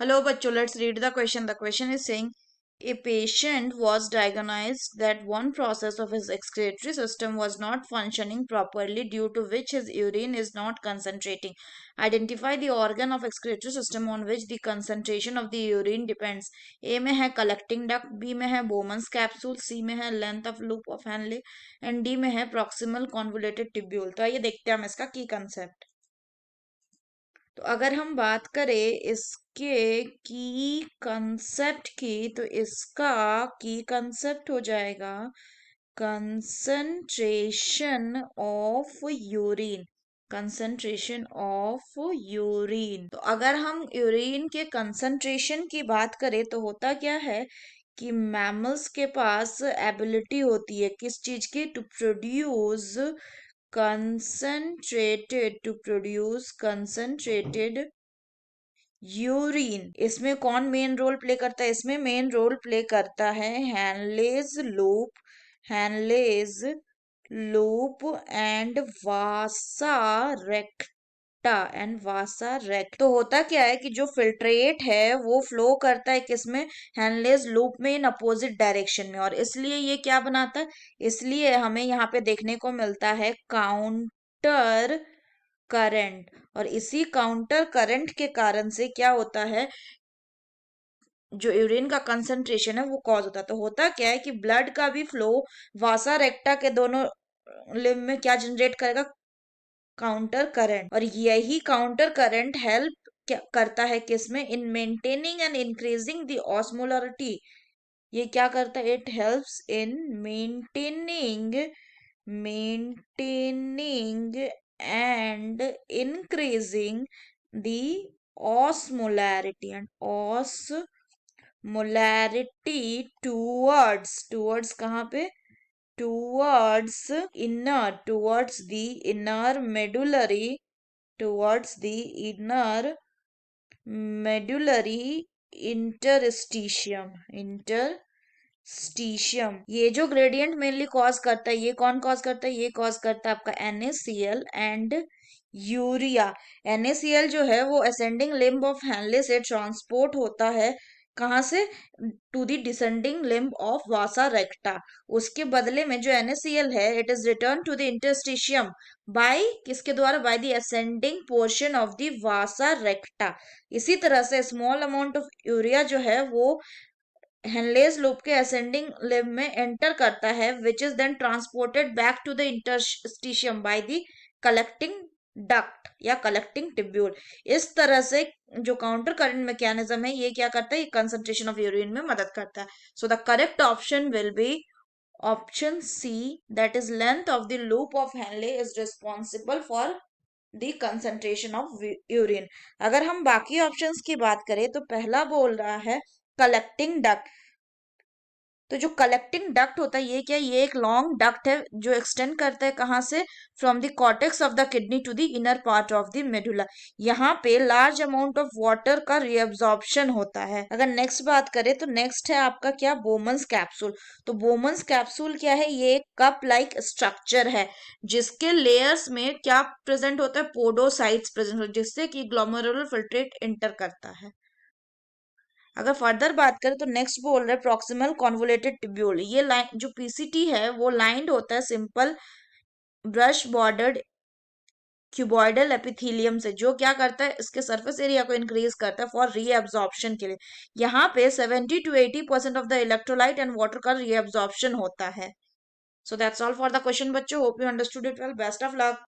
Hello, bachcho. Let's read the question. The question is saying a patient was diagnosed that one process of his excretory system was not functioning properly, due to which his urine is not concentrating. Identify the organ of excretory system on which the concentration of the urine depends. A में है collecting duct, B में है Bowman's capsule, C में है length of loop of Henle and D में है proximal convoluted tubule. तो आइए देखते हैं हम इसका की कंसेप्ट। तो अगर हम बात करें इसके की कंसेप्ट की, तो इसका की कंसेप्ट हो जाएगा concentration of urine. Concentration of urine. तो अगर हम यूरिन के कंसंट्रेशन की बात करें तो होता क्या है कि मैमल्स के पास एबिलिटी होती है किस चीज की, टू प्रोड्यूस कंसंट्रेटेड यूरिन। इसमें कौन मेन रोल प्ले करता है? इसमें मेन रोल प्ले करता है हैनलेज लूप एंड वासा रेक्टा। तो होता क्या है कि जो फिल्ट्रेट है वो फ्लो करता है किसमें? हैनलेज लूप में, इन अपोजिट डायरेक्शन में, और इसलिए ये क्या बनाता है? इसलिए हमें यहाँ पे देखने को मिलता है काउंटर करंट, और इसी काउंटर करंट के कारण से क्या होता है, जो यूरिन का कंसंट्रेशन है वो कॉज होता है। तो होता क्या है कि ब्लड का भी फ्लो वासा रेक्टा के दोनों लिम्ब में क्या जनरेट करेगा? Counter current. और यही काउंटर करंट हेल्प करता है किसमें? In maintaining and increasing the osmolarity. ये क्या करता है? It helps in maintaining and increasing the osmolarity and osmolarity towards कहाँ पे? towards the inner medullary interstitium। ये जो ग्रेडियंट मेनली कॉज करता है, ये कौन कॉज करता है? ये कॉज करता है आपका NaCl एंड यूरिया। NaCl जो है वो असेंडिंग लिम्ब ऑफ हैनले से ट्रांसपोर्ट होता है कहाँ से? To the descending limb of vasa recta. उसके बदले में जो NaCl है, it is return to the interstitium by किसके द्वारा? By the ascending portion of the vasa recta. इसी तरह से स्मॉल अमाउंट ऑफ यूरिया जो है वो हेनलेज लूप के असेंडिंग लिम्ब में एंटर करता है, which is then transported back to the interstitium by the collecting duct या कलेक्टिंग टिब्यूल। इस तरह से जो काउंटर करंट मैकेनिज्म है ये क्या करता है? ये कंसंट्रेशन ऑफ यूरिन में मदद करता है। So the correct option will be option C, that is length of the loop of Henle is responsible for the concentration of urine. अगर हम बाकी ऑप्शंस की बात करें तो पहला बोल रहा है कलेक्टिंग डक्ट। तो जो कलेक्टिंग डक्ट होता है ये क्या? ये एक लॉन्ग डक्ट है जो एक्सटेंड करता है कहाँ से? From the cortex of the kidney to the inner part of the medulla. यहाँ पे लार्ज अमाउंट ऑफ वाटर का रीअब्जॉर्प्शन होता है। अगर नेक्स्ट बात करें तो नेक्स्ट है आपका क्या? Bowman's capsule. तो बोमन्स कैप्सूल क्या है? ये एक कप लाइक स्ट्रक्चर है जिसके लेयर्स में क्या प्रेजेंट होता है? पोडोसाइट्स प्रेजेंट होता है, जिससे कि ग्लोमेरुलर फिल्ट्रेट इंटर करता है। अगर फर्दर बात करें तो नेक्स्ट बोल रहे प्रॉक्सिमल कॉन्वोलेटेड टिब्यूल। ये लाइन जो पीसीटी है वो लाइंड होता है simple brush bordered cuboidal epithelium से, जो क्या करता है? इसके सरफेस एरिया को इंक्रीज करता है फॉर रीअब्जॉर्प्शन के लिए। यहाँ पे 70 to 80% of the electrolyte and water का रीअब्जॉर्प्शन होता है। So that's all for the question बच्चों। Hope you understood it well. Best of luck.